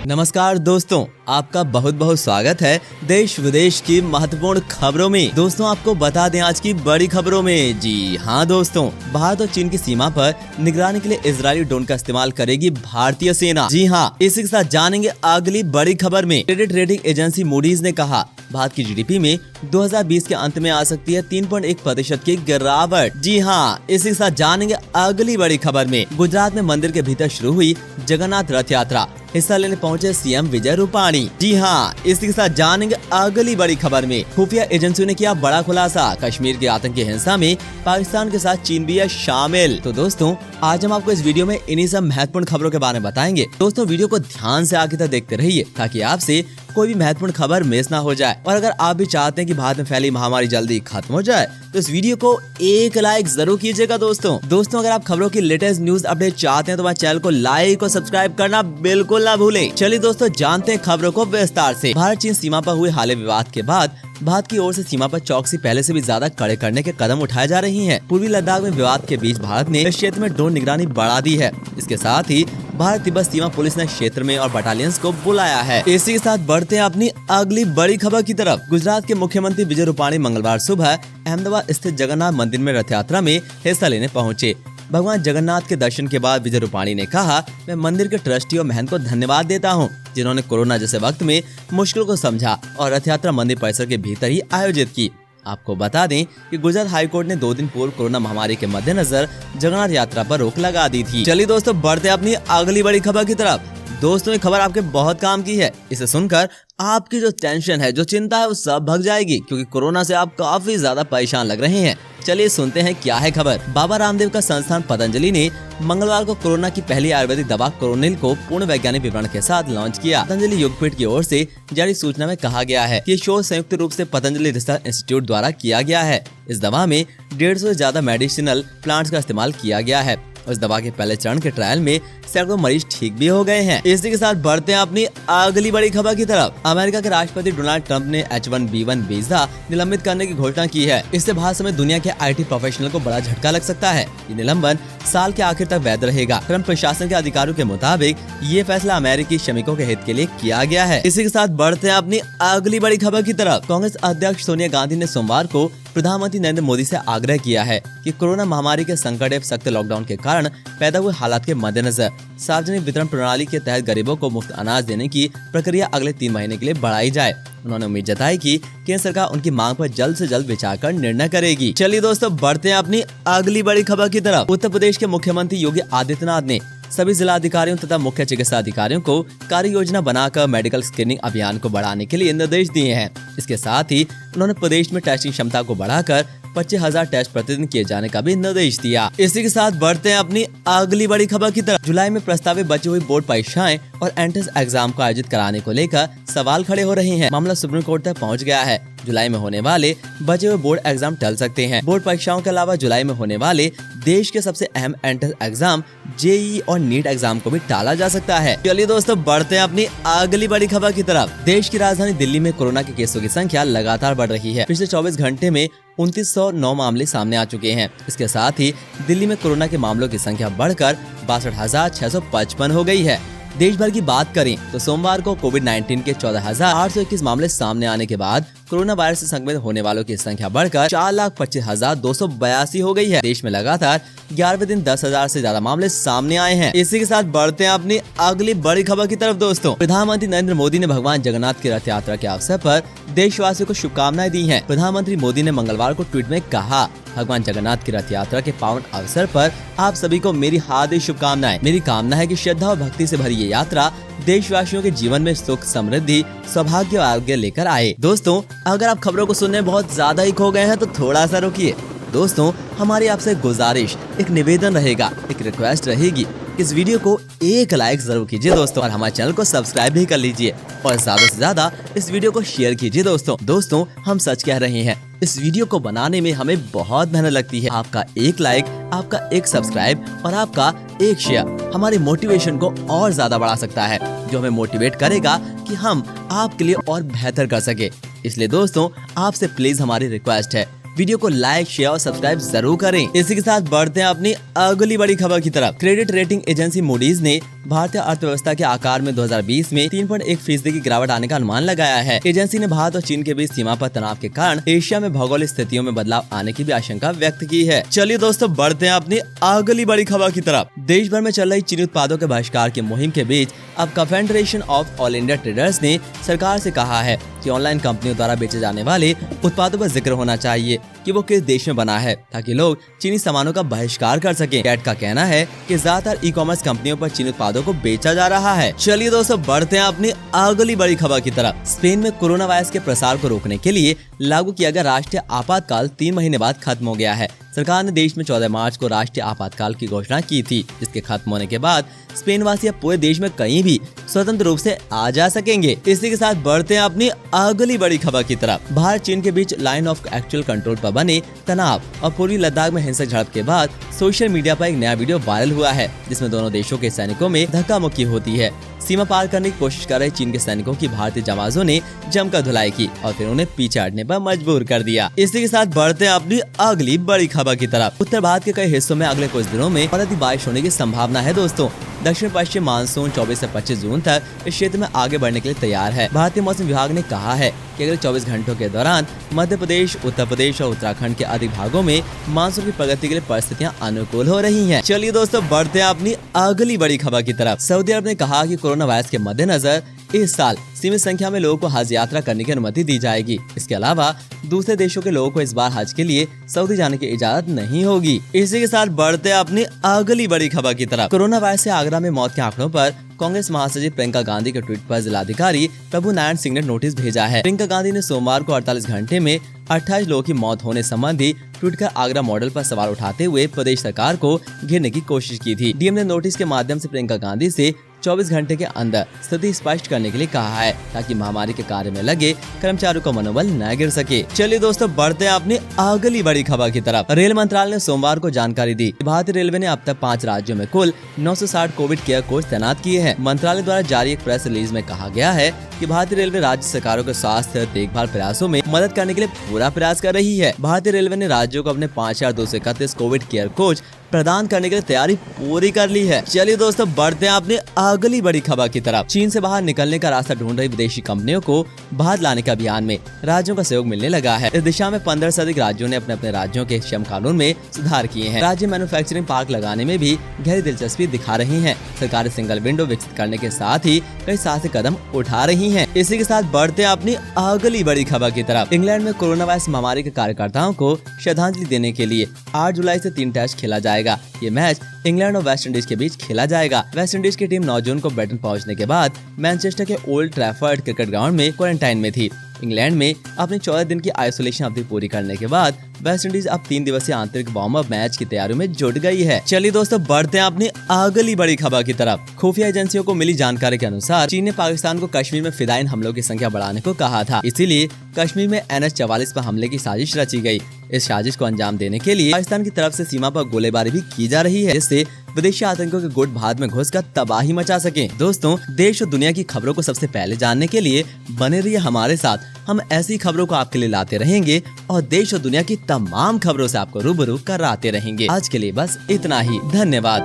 नमस्कार दोस्तों, आपका बहुत बहुत स्वागत है देश विदेश की महत्वपूर्ण खबरों में। दोस्तों आपको बता दें आज की बड़ी खबरों में। जी हाँ दोस्तों, भारत और चीन की सीमा पर निगरानी के लिए इजरायली ड्रोन का इस्तेमाल करेगी भारतीय सेना। जी हाँ, इसी के साथ जानेंगे अगली बड़ी खबर में। क्रेडिट रेटिंग एजेंसी मूडीज ने कहा भारत की जीडीपी में 2020 के अंत में आ सकती है 3.1% की गिरावट। जी हाँ, इसी के साथ जानेंगे अगली बड़ी खबर में। गुजरात में मंदिर के भीतर शुरू हुई जगन्नाथ रथ यात्रा, हिस्सा लेने पहुंचे सीएम विजय रूपाणी। जी हाँ, इसी के साथ जानेंगे अगली बड़ी खबर में। खुफिया एजेंसियों ने किया बड़ा खुलासा, कश्मीर की आतंकी हिंसा में पाकिस्तान के साथ चीन भी है शामिल। तो दोस्तों आज हम आपको इस वीडियो में इन्हीं सब महत्वपूर्ण खबरों के बारे में बताएंगे। दोस्तों वीडियो को ध्यान से आगे तक देखते रहिए ताकि आपसे कोई भी महत्वपूर्ण खबर मिस ना हो जाए। और अगर आप भी चाहते हैं कि भारत में फैली महामारी जल्दी खत्म हो जाए तो इस वीडियो को एक लाइक जरूर कीजिएगा। दोस्तों अगर आप खबरों की लेटेस्ट न्यूज अपडेट चाहते हैं तो हमारे चैनल को लाइक और सब्सक्राइब करना बिल्कुल ना भूलें। चलिए दोस्तों जानते हैं खबरों को विस्तार से। भारत चीन सीमा पर हुए हालिया विवाद के बाद भारत की ओर से सीमा पर चौकसी पहले से भी ज्यादा कड़े करने के कदम उठाए जा रही हैं। पूर्वी लद्दाख में विवाद के बीच भारत ने इस क्षेत्र में ड्रोन निगरानी बढ़ा दी है। इसके साथ ही भारत तिब्बत सीमा पुलिस ने क्षेत्र में और बटालियंस को बुलाया है। इसी के साथ बढ़ते हैं अपनी अगली बड़ी खबर की तरफ। गुजरात के मुख्यमंत्री विजय रूपाणी मंगलवार सुबह अहमदाबाद स्थित जगन्नाथ मंदिर में रथ यात्रा में हिस्सा लेने पहुंचे। भगवान जगन्नाथ के दर्शन के बाद विजय रूपाणी ने कहा, मैं मंदिर के ट्रस्टी और महंत को धन्यवाद देता हूं, जिन्होंने कोरोना जैसे वक्त में मुश्किल को समझा और रथ यात्रा मंदिर परिसर के भीतर ही आयोजित की। आपको बता दें कि गुजरात हाईकोर्ट ने 2 दिन पूर्व कोरोना महामारी के मद्देनजर जगन्नाथ यात्रा पर रोक लगा दी थी। चलिए दोस्तों बढ़ते अपनी अगली बड़ी खबर की तरफ। दोस्तों ये खबर आपके बहुत काम की है। इसे सुनकर आपकी जो टेंशन है, जो चिंता है, वो सब भग जाएगी, क्योंकि कोरोना से आप काफी ज्यादा परेशान लग रहे हैं। चलिए सुनते हैं क्या है खबर। बाबा रामदेव का संस्थान पतंजलि ने मंगलवार को कोरोना की पहली आयुर्वेदिक दवा कोरोनिल को पूर्ण वैज्ञानिक विवरण के साथ लॉन्च किया। पतंजलि योगपीठ की ओर से जारी सूचना में कहा गया है कि शोध संयुक्त रूप से पतंजलि रिसर्च इंस्टीट्यूट द्वारा किया गया है। इस दवा में 150 से ज्यादा मेडिसिनल प्लांट्स का इस्तेमाल किया गया है। उस दवा के पहले चरण के ट्रायल में सैकड़ों मरीज ठीक भी हो गए हैं। इसी के साथ बढ़ते हैं अपनी अगली बड़ी खबर की तरफ। अमेरिका के राष्ट्रपति डोनाल्ड ट्रंप ने H1B1 वीजा निलंबित करने की घोषणा की है। इससे भारत समेत दुनिया के IT प्रोफेशनल को बड़ा झटका लग सकता है। ये निलंबन साल के आखिर तक वैध रहेगा। ट्रंप प्रशासन के अधिकारियों के मुताबिक ये फैसला अमेरिकी श्रमिकों के हित के लिए किया गया है। इसी के साथ बढ़ते हैं अपनी अगली बड़ी खबर की तरफ। कांग्रेस अध्यक्ष सोनिया गांधी ने सोमवार को प्रधानमंत्री नरेंद्र मोदी से आग्रह किया है कि कोरोना महामारी के संकट एवं सख्त लॉकडाउन के कारण पैदा हुए हालात के मद्देनजर सार्वजनिक वितरण प्रणाली के तहत गरीबों को मुफ्त अनाज देने की प्रक्रिया अगले 3 महीने के लिए बढ़ाई जाए। उन्होंने उम्मीद जताई कि केंद्र सरकार उनकी मांग पर जल्द से जल्द विचार कर निर्णय करेगी। चलिए दोस्तों बढ़ते हैं अपनी अगली बड़ी खबर की तरफ। उत्तर प्रदेश के मुख्यमंत्री योगी आदित्यनाथ ने सभी जिला अधिकारियों तथा मुख्य चिकित्सा अधिकारियों को कार्य योजना बनाकर मेडिकल स्क्रीनिंग अभियान को बढ़ाने के लिए निर्देश दिए हैं। इसके साथ ही उन्होंने प्रदेश में टेस्टिंग क्षमता को बढ़ाकर 25,000 टेस्ट प्रतिदिन किए जाने का भी निर्देश दिया। इसी के साथ बढ़ते हैं अपनी अगली बड़ी खबर की तरफ। जुलाई में प्रस्तावित बची हुई बोर्ड परीक्षाएं और एंट्रेंस एग्जाम को आयोजित कराने को लेकर सवाल खड़े हो रहे हैं। मामला सुप्रीम कोर्ट तक पहुंच गया है। जुलाई में होने वाले बचे हुए बोर्ड एग्जाम टल सकते हैं। बोर्ड परीक्षाओं के अलावा जुलाई में होने वाले देश के सबसे अहम एंट्रेंस एग्जाम JEE और नीट एग्जाम को भी टाला जा सकता है। चलिए दोस्तों बढ़ते हैं अपनी अगली बड़ी खबर की तरफ। देश की राजधानी दिल्ली में कोरोना के केसों की संख्या लगातार बढ़ रही है। पिछले 24 घंटे में 2909 मामले सामने आ चुके हैं। इसके साथ ही दिल्ली में कोरोना के मामलों की संख्या बढ़कर 62,655 हो गई है। देश भर की बात करें तो सोमवार को कोविड-19 के 14,821 मामले सामने आने के बाद कोरोना वायरस से संक्रमित होने वालों की संख्या बढ़कर 4,25,282 हो गई है। देश में लगातार 11वें दिन 10,000 से ज्यादा मामले सामने आए हैं। इसी के साथ बढ़ते हैं अपनी अगली बड़ी खबर की तरफ। दोस्तों प्रधानमंत्री नरेंद्र मोदी ने भगवान जगन्नाथ की रथ यात्रा के अवसर पर देशवासियों को शुभकामनाएं दी हैं। प्रधानमंत्री मोदी ने मंगलवार को ट्वीट में कहा, भगवान जगन्नाथ की रथ यात्रा के पावन अवसर पर आप सभी को मेरी हार्दिक शुभकामनाएं। मेरी कामना है कि श्रद्धा और भक्ति से भरी ये यात्रा देशवासियों के जीवन में सुख, समृद्धि, सौभाग्य और आरोग्य लेकर आए। दोस्तों अगर आप खबरों को सुनने बहुत ज्यादा ही खो गए हैं तो थोड़ा सा रुकिए। दोस्तों हमारी आपसे गुजारिश, एक निवेदन रहेगा, एक रिक्वेस्ट रहेगी, इस वीडियो को एक लाइक जरूर कीजिए दोस्तों, और हमारे चैनल को सब्सक्राइब भी कर लीजिए और ज्यादा से ज्यादा इस वीडियो को शेयर कीजिए दोस्तों हम सच कह रहे हैं, इस वीडियो को बनाने में हमें बहुत मेहनत लगती है। आपका एक लाइक, आपका एक सब्सक्राइब और आपका एक शेयर हमारी मोटिवेशन को और ज्यादा बढ़ा सकता है, जो हमें मोटिवेट करेगा कि हम आपके लिए और बेहतर कर सके। इसलिए दोस्तों आपसे प्लीज हमारी रिक्वेस्ट है, वीडियो को लाइक, शेयर और सब्सक्राइब जरूर करें। इसी के साथ बढ़ते हैं अपनी अगली बड़ी खबर की तरफ। क्रेडिट रेटिंग एजेंसी मूडीज ने भारतीय अर्थव्यवस्था के आकार में 2020 में 3.1% की गिरावट आने का अनुमान लगाया है। एजेंसी ने भारत और चीन के बीच सीमा पर तनाव के कारण एशिया में भौगोलिक स्थितियों में बदलाव आने की भी आशंका व्यक्त की है। चलिए दोस्तों, बढ़ते हैं अपनी अगली बड़ी खबर की तरफ। देश भर में चल रही चीनी उत्पादों के बहिष्कार की मुहिम के बीच अब confederation of all India traders ने सरकार से कहा है कि ऑनलाइन कंपनियों द्वारा बेचे जाने वाले उत्पादों पर जिक्र होना चाहिए कि वो किस देश में बना है, ताकि लोग चीनी सामानों का बहिष्कार कर सकें। कैट का कहना है कि ज्यादातर ई कॉमर्स कंपनियों पर चीनी उत्पादों को बेचा जा रहा है। चलिए दोस्तों, बढ़ते हैं अपनी अगली बड़ी खबर की तरफ। स्पेन में कोरोना वायरस के प्रसार को रोकने के लिए लागू किया गया राष्ट्रीय आपातकाल 3 महीने बाद खत्म हो गया है। सरकार ने देश में 14 मार्च को राष्ट्रीय आपातकाल की घोषणा की थी, जिसके खत्म होने के बाद स्पेन वासी अब पूरे देश में कहीं भी स्वतंत्र रूप से आ जा सकेंगे। इसी के साथ बढ़ते हैं अपनी अगली बड़ी खबर की तरफ। भारत चीन के बीच लाइन ऑफ एक्चुअल कंट्रोल पर बने तनाव और पूर्वी लद्दाख में हिंसक झड़प के बाद सोशल मीडिया पर एक नया वीडियो वायरल हुआ है, जिसमें दोनों देशों के सैनिकों में धक्का मुक्की होती है। सीमा पार करने की कोशिश कर रहे चीन के सैनिकों की भारतीय जवानों ने जमकर धुलाई की और फिर उन्हें पीछे हटने पर मजबूर कर दिया। इसी के साथ बढ़ते हैं अपनी अगली बड़ी खबर की तरफ। उत्तर भारत के कई हिस्सों में अगले कुछ दिनों में बहुत बारिश होने की संभावना है। दोस्तों, दक्षिण पश्चिम मानसून 24 से 25 जून तक इस क्षेत्र में आगे बढ़ने के लिए तैयार है। भारतीय मौसम विभाग ने कहा है कि अगले 24 घंटों के दौरान मध्य प्रदेश, उत्तर प्रदेश और उत्तराखंड के अधिक भागों में मानसून की प्रगति के लिए परिस्थितियां अनुकूल हो रही हैं। चलिए दोस्तों, बढ़ते हैं अपनी अगली बड़ी खबर की तरफ। सऊदी अरब ने कहा कि कोरोना वायरस के मद्देनजर इस साल सीमित संख्या में लोगों को हज यात्रा करने की अनुमति दी जाएगी। इसके अलावा दूसरे देशों के लोगों को इस बार हज के लिए सऊदी जाने की इजाजत नहीं होगी। इसी के साथ बढ़ते हैं अपनी अगली बड़ी खबर की तरफ। कोरोना वायरस से आगरा में मौत के आंकड़ों पर कांग्रेस महासचिव प्रियंका गांधी के ट्वीट पर जिलाधिकारी प्रभु नारायण सिंह ने नोटिस भेजा है। प्रियंका गांधी ने सोमवार को 48 घंटे में 28 लोगों की मौत होने संबंधी ट्वीट कर आगरा मॉडल पर सवाल उठाते हुए प्रदेश सरकार को घेरने की कोशिश की थी। डीएम ने नोटिस के माध्यम से प्रियंका गांधी से 24 घंटे के अंदर स्थिति स्पष्ट करने के लिए कहा है, ताकि महामारी के कार्य में लगे कर्मचारियों का मनोबल न गिर सके। चलिए दोस्तों, बढ़ते हैं अपनी अगली बड़ी खबर की तरफ। रेल मंत्रालय ने सोमवार को जानकारी दी। भारतीय रेलवे ने अब तक 5 राज्यों में कुल 960 कोविड केयर कोच तैनात किए हैं। मंत्रालय द्वारा जारी एक प्रेस रिलीज में कहा गया है कि भारतीय रेलवे राज्य सरकारों के स्वास्थ्य देखभाल प्रयासों में मदद करने के लिए पूरा प्रयास कर रही है। भारतीय रेलवे ने राज्यों को अपने 5231 कोविड केयर कोच प्रदान करने के लिए तैयारी पूरी कर ली है। चलिए दोस्तों, बढ़ते हैं अपने अगली बड़ी खबर की तरफ। चीन से बाहर निकलने का रास्ता ढूंढ रही विदेशी कंपनियों को बाहर लाने के अभियान में राज्यों का सहयोग मिलने लगा है। इस दिशा में 15 से अधिक राज्यों ने अपने अपने राज्यों के श्रम कानून में सुधार किए हैं। राज्य मैन्युफैक्चरिंग पार्क लगाने में भी गहरी दिलचस्पी दिखा रही है। सरकारें सिंगल विंडो विकसित करने के साथ ही कई साहसिक कदम उठा रही है। इसी के साथ बढ़ते हैं अपनी अगली बड़ी खबर की तरफ। इंग्लैंड में कोरोना वायरस महामारी के कार्यकर्ताओं को श्रद्धांजलि देने के लिए 8 जुलाई से 3 टेस्ट खेला जाएगा। ये मैच इंग्लैंड और वेस्ट इंडीज के बीच खेला जाएगा। वेस्ट इंडीज की टीम 9 जून को ब्रिटेन पहुंचने के बाद मैनचेस्टर के ओल्ड ट्रैफर्ड क्रिकेट ग्राउंड में क्वारंटाइन में थी। इंग्लैंड में अपनी 14 दिन की आइसोलेशन अवधि पूरी करने के बाद वेस्ट इंडीज अब 3 दिवसीय आंतरिक वार्म अप मैच की तैयारियों में जुट गई है। चलिए दोस्तों, बढ़ते हैं अपनी अगली बड़ी खबर की तरफ। खुफिया एजेंसियों को मिली जानकारी के अनुसार चीन ने पाकिस्तान को कश्मीर में फिदायीन हमलों की संख्या बढ़ाने को कहा था। इसीलिए कश्मीर में NH-44 पर हमले की साजिश रची गई। इस साजिश को अंजाम देने के लिए पाकिस्तान की तरफ से सीमा पर गोलीबारी भी की जा रही है, जिससे विदेशी आतंकियों के गुट भारत में घुसकर तबाही मचा सके। दोस्तों, देश और दुनिया की खबरों को सबसे पहले जानने के लिए बने रहिए हमारे साथ। हम ऐसी खबरों को आपके लिए लाते रहेंगे और देश और दुनिया की तमाम खबरों से आपको रूबरू कराते रहेंगे। आज के लिए बस इतना ही। धन्यवाद।